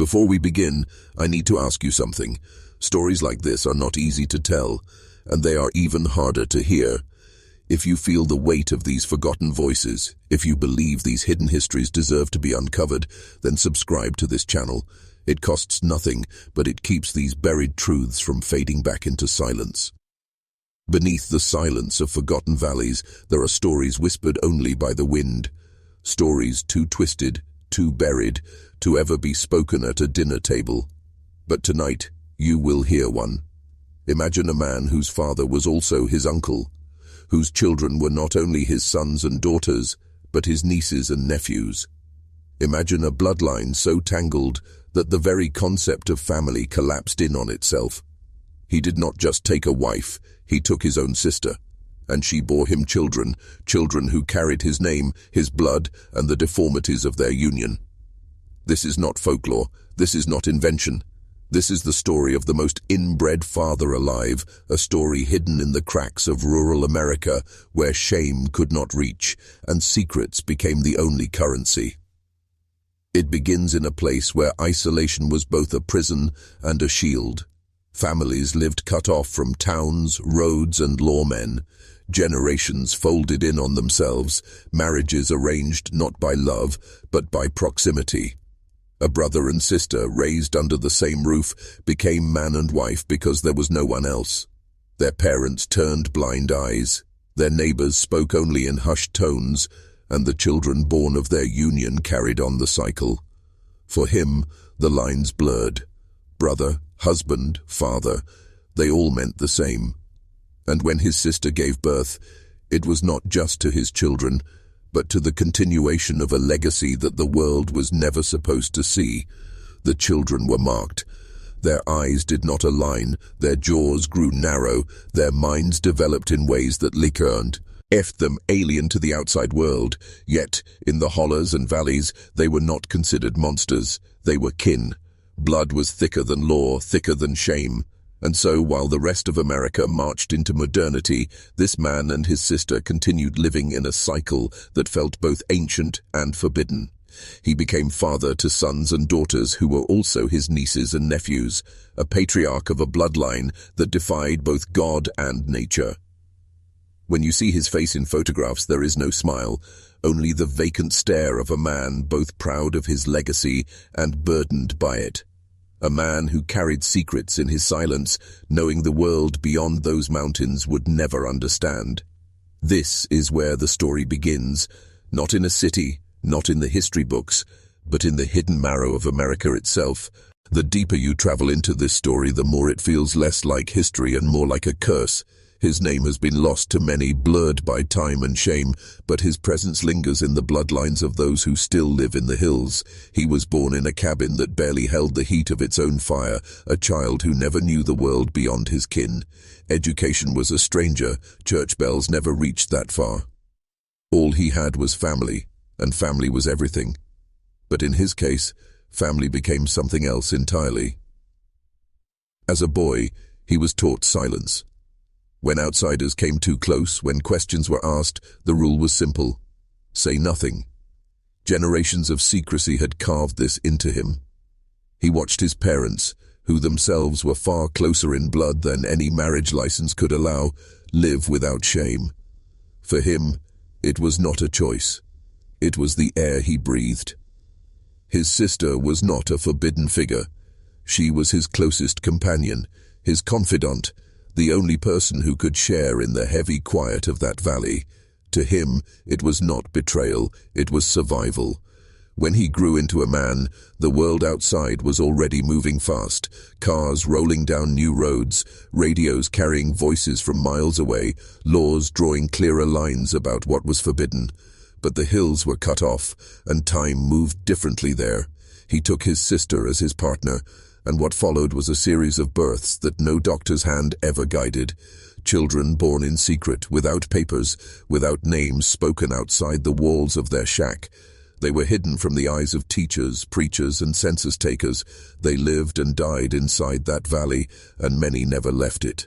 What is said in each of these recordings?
Before we begin, I need to ask you something. Stories like this are not easy to tell, and they are even harder to hear. If you feel the weight of these forgotten voices, if you believe these hidden histories deserve to be uncovered, then subscribe to this channel. It costs nothing, but it keeps these buried truths from fading back into silence. Beneath the silence of forgotten valleys, there are stories whispered only by the wind. Stories too twisted, too buried, to ever be spoken at a dinner table. But tonight, you will hear one. Imagine a man whose father was also his uncle, whose children were not only his sons and daughters, but his nieces and nephews. Imagine a bloodline so tangled that the very concept of family collapsed in on itself. He did not just take a wife, he took his own sister, and she bore him children who carried his name, his blood, and the deformities of their union. This is not folklore, this is not invention. This is the story of the most inbred father alive, a story hidden in the cracks of rural America where shame could not reach, and secrets became the only currency. It begins in a place where isolation was both a prison and a shield. Families lived cut off from towns, roads, and lawmen. Generations folded in on themselves, marriages arranged not by love, but by proximity. A brother and sister raised under the same roof became man and wife because there was no one else. Their parents turned blind eyes. Their neighbors spoke only in hushed tones, and the children born of their union carried on the cycle. For him, the lines blurred. Brother, husband, father, they all meant the same. And when his sister gave birth, it was not just to his children, but to the continuation of a legacy that the world was never supposed to see. The children were marked. Their eyes did not align, their jaws grew narrow, their minds developed in ways that left them alien to the outside world. Yet, in the hollows and valleys, they were not considered monsters, they were kin. Blood was thicker than law, thicker than shame. And so, while the rest of America marched into modernity, this man and his sister continued living in a cycle that felt both ancient and forbidden. He became father to sons and daughters who were also his nieces and nephews, a patriarch of a bloodline that defied both God and nature. When you see his face in photographs, there is no smile, only the vacant stare of a man both proud of his legacy and burdened by it. A man who carried secrets in his silence, knowing the world beyond those mountains would never understand. This is where the story begins, not in a city, not in the history books, but in the hidden marrow of America itself. The deeper you travel into this story, the more it feels less like history and more like a curse. His name has been lost to many, blurred by time and shame, but his presence lingers in the bloodlines of those who still live in the hills. He was born in a cabin that barely held the heat of its own fire, a child who never knew the world beyond his kin. Education was a stranger, church bells never reached that far. All he had was family, and family was everything. But in his case, family became something else entirely. As a boy, he was taught silence. When outsiders came too close, when questions were asked, the rule was simple: say nothing. Generations of secrecy had carved this into him. He watched his parents, who themselves were far closer in blood than any marriage license could allow, live without shame. For him, it was not a choice. It was the air he breathed. His sister was not a forbidden figure. She was his closest companion, his confidant, the only person who could share in the heavy quiet of that valley. To him, it was not betrayal, it was survival. When he grew into a man, the world outside was already moving fast, cars rolling down new roads, radios carrying voices from miles away, laws drawing clearer lines about what was forbidden. But the hills were cut off, and time moved differently there. He took his sister as his partner, and what followed was a series of births that no doctor's hand ever guided. Children born in secret, without papers, without names spoken outside the walls of their shack. They were hidden from the eyes of teachers, preachers, and census takers. They lived and died inside that valley, and many never left it.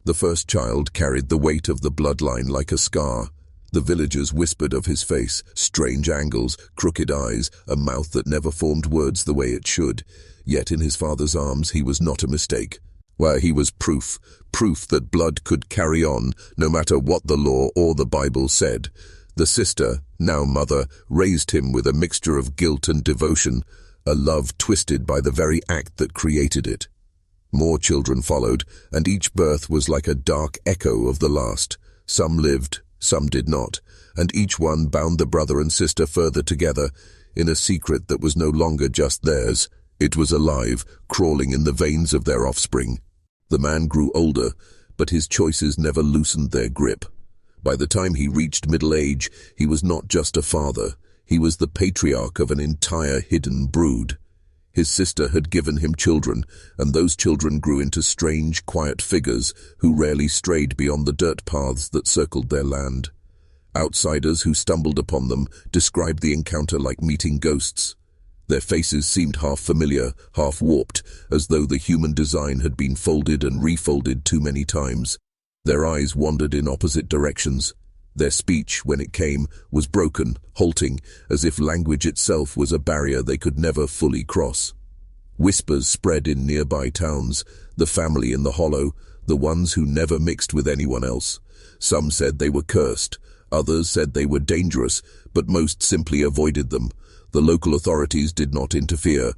The first child carried the weight of the bloodline like a scar. The villagers whispered of his face, strange angles, crooked eyes, a mouth that never formed words the way it should. Yet in his father's arms he was not a mistake. Where he was proof that blood could carry on, no matter what the law or the Bible said. The sister, now mother, raised him with a mixture of guilt and devotion, a love twisted by the very act that created it. More children followed, and each birth was like a dark echo of the last. Some lived, some did not, and each one bound the brother and sister further together, in a secret that was no longer just theirs. It was alive, crawling in the veins of their offspring. The man grew older, but his choices never loosened their grip. By the time he reached middle age, he was not just a father. He was the patriarch of an entire hidden brood. His sister had given him children, and those children grew into strange, quiet figures who rarely strayed beyond the dirt paths that circled their land. Outsiders who stumbled upon them described the encounter like meeting ghosts. Their faces seemed half familiar, half warped, as though the human design had been folded and refolded too many times. Their eyes wandered in opposite directions. Their speech, when it came, was broken, halting, as if language itself was a barrier they could never fully cross. Whispers spread in nearby towns, the family in the hollow, the ones who never mixed with anyone else. Some said they were cursed, others said they were dangerous, but most simply avoided them. The local authorities did not interfere.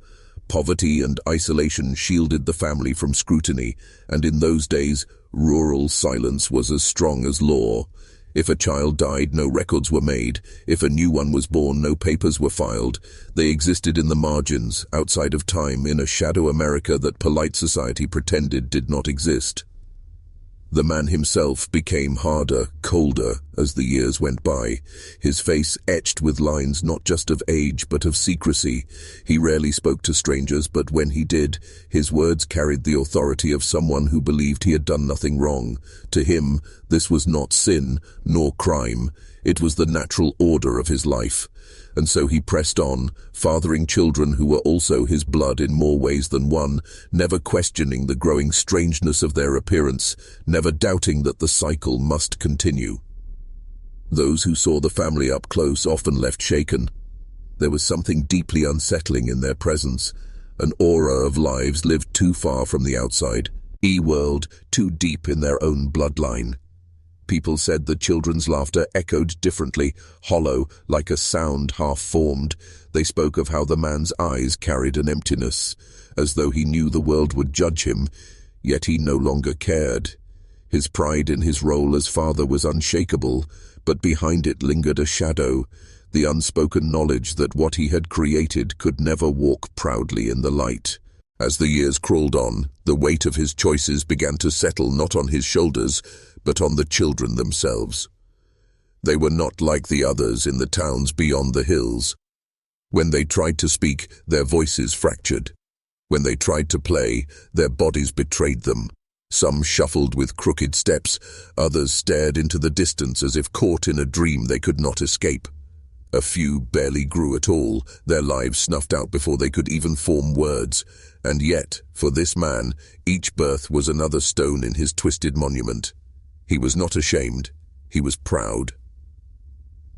Poverty and isolation shielded the family from scrutiny, and in those days, rural silence was as strong as law. If a child died, no records were made. If a new one was born, no papers were filed. They existed in the margins, outside of time, in a shadow America that polite society pretended did not exist. The man himself became harder, colder, as the years went by, his face etched with lines not just of age but of secrecy. He rarely spoke to strangers, but when he did, his words carried the authority of someone who believed he had done nothing wrong. To him, this was not sin, nor crime. It was the natural order of his life. And so he pressed on, fathering children who were also his blood in more ways than one, never questioning the growing strangeness of their appearance, never doubting that the cycle must continue. Those who saw the family up close often left shaken. There was something deeply unsettling in their presence, an aura of lives lived too far from the outside, e-world too deep in their own bloodline. People said the children's laughter echoed differently, hollow, like a sound half-formed. They spoke of how the man's eyes carried an emptiness, as though he knew the world would judge him, yet he no longer cared. His pride in his role as father was unshakable, but behind it lingered a shadow, the unspoken knowledge that what he had created could never walk proudly in the light. As the years crawled on, the weight of his choices began to settle not on his shoulders, but on the children themselves. They were not like the others in the towns beyond the hills. When they tried to speak, their voices fractured. When they tried to play, their bodies betrayed them. Some shuffled with crooked steps, others stared into the distance as if caught in a dream they could not escape. A few barely grew at all, their lives snuffed out before they could even form words. And yet, for this man, each birth was another stone in his twisted monument. He was not ashamed, he was proud.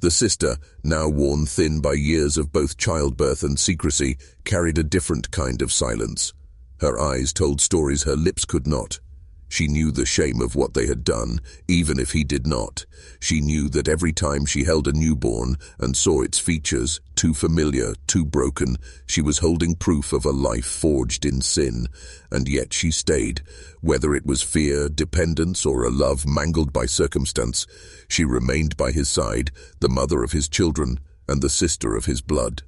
The sister, now worn thin by years of both childbirth and secrecy, carried a different kind of silence. Her eyes told stories her lips could not. She knew the shame of what they had done, even if he did not. She knew that every time she held a newborn and saw its features, too familiar, too broken, she was holding proof of a life forged in sin. And yet she stayed. Whether it was fear, dependence, or a love mangled by circumstance, she remained by his side, the mother of his children and the sister of his blood.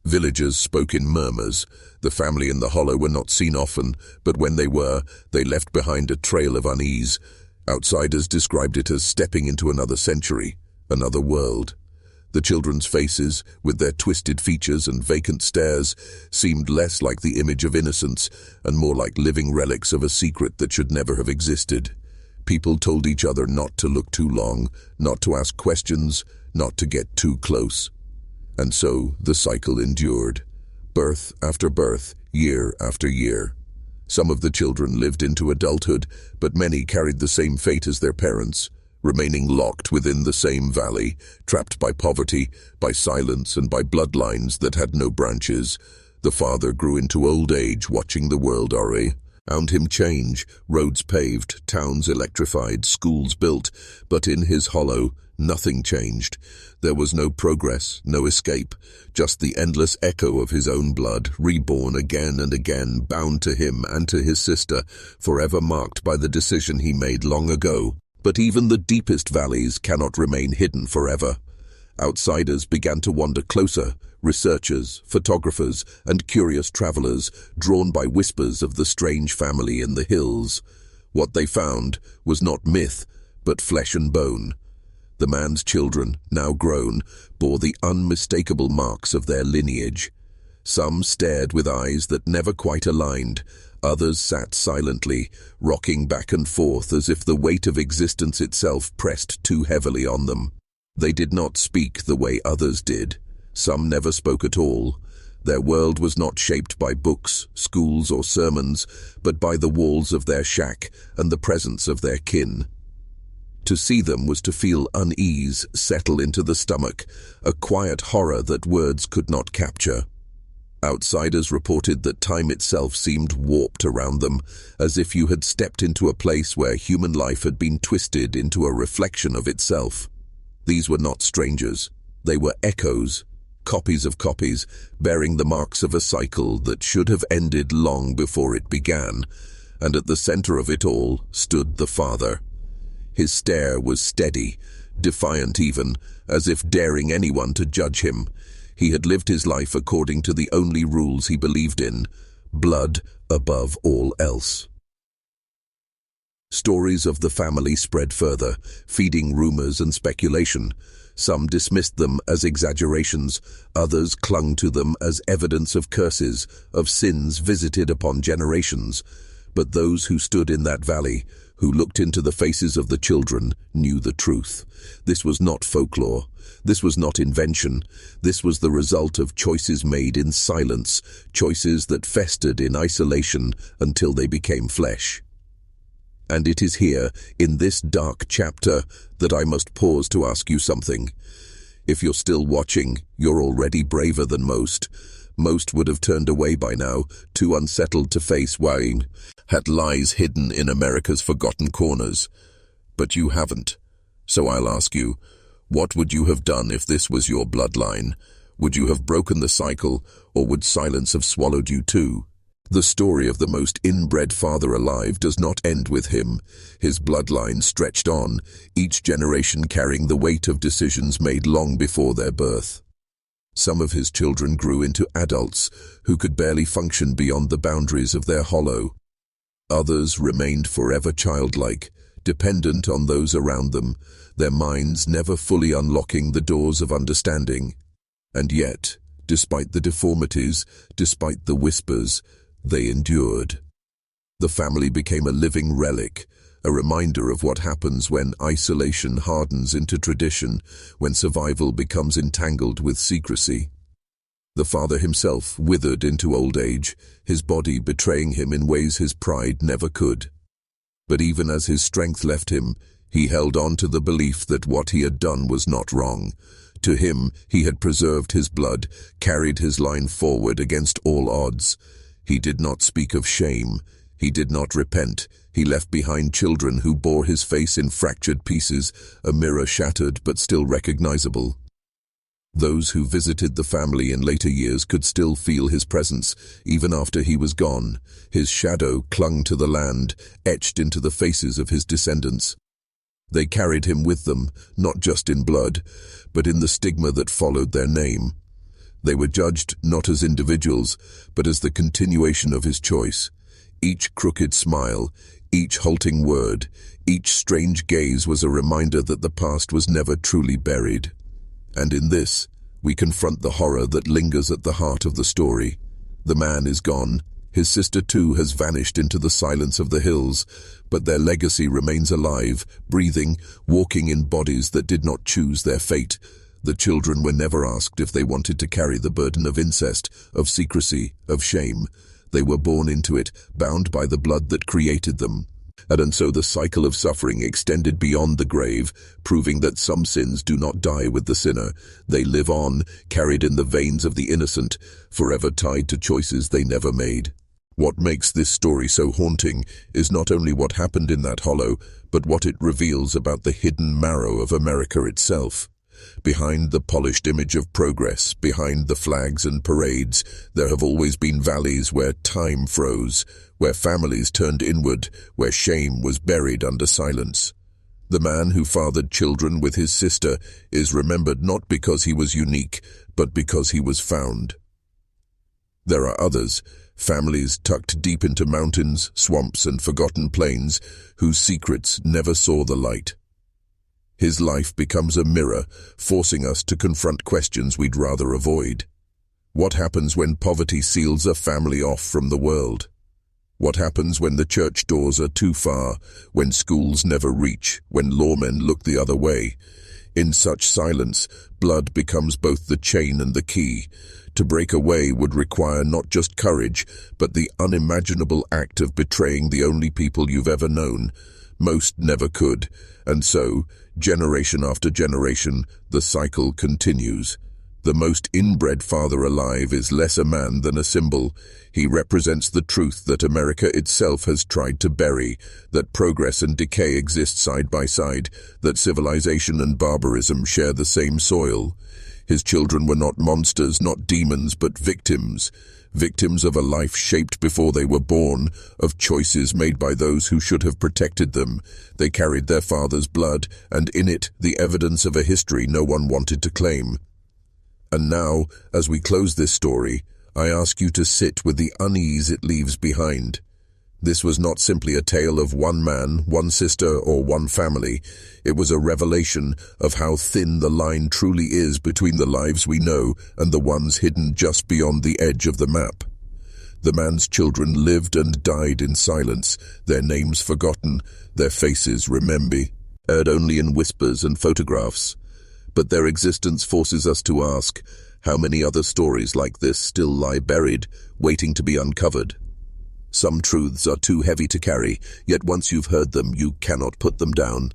Villagers spoke in murmurs. The family in the hollow were not seen often, but when they were, they left behind a trail of unease. Outsiders described it as stepping into another century, another world. The children's faces, with their twisted features and vacant stares, seemed less like the image of innocence and more like living relics of a secret that should never have existed. People told each other not to look too long, not to ask questions, not to get too close. And so the cycle endured, birth after birth, year after year. Some of the children lived into adulthood, but many carried the same fate as their parents, remaining locked within the same valley, trapped by poverty, by silence, and by bloodlines that had no branches. The father grew into old age watching the world around him change, roads paved, towns electrified, schools built, but in his hollow, nothing changed. There was no progress, no escape, just the endless echo of his own blood, reborn again and again, bound to him and to his sister, forever marked by the decision he made long ago. But even the deepest valleys cannot remain hidden forever. Outsiders began to wander closer, researchers, photographers, and curious travelers, drawn by whispers of the strange family in the hills. What they found was not myth, but flesh and bone. The man's children, now grown, bore the unmistakable marks of their lineage. Some stared with eyes that never quite aligned. Others sat silently, rocking back and forth as if the weight of existence itself pressed too heavily on them. They did not speak the way others did. Some never spoke at all. Their world was not shaped by books, schools, or sermons, but by the walls of their shack and the presence of their kin. To see them was to feel unease settle into the stomach, a quiet horror that words could not capture. Outsiders reported that time itself seemed warped around them, as if you had stepped into a place where human life had been twisted into a reflection of itself. These were not strangers. They were echoes, copies of copies, bearing the marks of a cycle that should have ended long before it began, and at the center of it all stood the father. His stare was steady, defiant even, as if daring anyone to judge him. He had lived his life according to the only rules he believed in: blood above all else. Stories of the family spread further, feeding rumors and speculation. Some dismissed them as exaggerations, others clung to them as evidence of curses, of sins visited upon generations. But those who stood in that valley, who looked into the faces of the children, knew the truth. This was not folklore. This was not invention. This was the result of choices made in silence, choices that festered in isolation until they became flesh. And it is here, in this dark chapter, that I must pause to ask you something. If you're still watching, you're already braver than most. Most would have turned away by now, too unsettled to face what lies hidden in America's forgotten corners. But you haven't. So I'll ask you, what would you have done if this was your bloodline? Would you have broken the cycle, or would silence have swallowed you too? The story of the most inbred father alive does not end with him. His bloodline stretched on, each generation carrying the weight of decisions made long before their birth. Some of his children grew into adults who could barely function beyond the boundaries of their hollow. Others remained forever childlike, dependent on those around them, their minds never fully unlocking the doors of understanding. And yet, despite the deformities, despite the whispers, they endured. The family became a living relic, a reminder of what happens when isolation hardens into tradition, when survival becomes entangled with secrecy. The father himself withered into old age, his body betraying him in ways his pride never could. But even as his strength left him, he held on to the belief that what he had done was not wrong. To him, he had preserved his blood, carried his line forward against all odds. He did not speak of shame. He did not repent. He left behind children who bore his face in fractured pieces, a mirror shattered but still recognizable. Those who visited the family in later years could still feel his presence, even after he was gone. His shadow clung to the land, etched into the faces of his descendants. They carried him with them, not just in blood, but in the stigma that followed their name. They were judged not as individuals, but as the continuation of his choice. Each crooked smile, each halting word, each strange gaze was a reminder that the past was never truly buried. And in this, we confront the horror that lingers at the heart of the story. The man is gone. His sister too has vanished into the silence of the hills, but their legacy remains alive, breathing, walking in bodies that did not choose their fate. The children were never asked if they wanted to carry the burden of incest, of secrecy, of shame. They were born into it, bound by the blood that created them. And so the cycle of suffering extended beyond the grave, proving that some sins do not die with the sinner. They live on, carried in the veins of the innocent, forever tied to choices they never made. What makes this story so haunting is not only what happened in that hollow, but what it reveals about the hidden marrow of America itself. Behind the polished image of progress, behind the flags and parades, there have always been valleys where time froze, where families turned inward, where shame was buried under silence. The man who fathered children with his sister is remembered not because he was unique, but because he was found. There are others, families tucked deep into mountains, swamps, and forgotten plains, whose secrets never saw the light. His life becomes a mirror, forcing us to confront questions we'd rather avoid. What happens when poverty seals a family off from the world? What happens when the church doors are too far, when schools never reach, when lawmen look the other way? In such silence, blood becomes both the chain and the key. To break away would require not just courage, but the unimaginable act of betraying the only people you've ever known. Most never could, and so, generation after generation, the cycle continues. The most inbred father alive is less a man than a symbol. He represents the truth that America itself has tried to bury, that progress and decay exist side by side, that civilization and barbarism share the same soil. His children were not monsters, not demons, but victims. Victims of a life shaped before they were born, of choices made by those who should have protected them. They carried their father's blood, and in it the evidence of a history no one wanted to claim. And now, as we close this story, I ask you to sit with the unease it leaves behind. This was not simply a tale of one man, one sister, or one family. It was a revelation of how thin the line truly is between the lives we know and the ones hidden just beyond the edge of the map. The man's children lived and died in silence, their names forgotten, their faces remembered, heard only in whispers and photographs. But their existence forces us to ask, how many other stories like this still lie buried, waiting to be uncovered? Some truths are too heavy to carry, yet once you've heard them, you cannot put them down.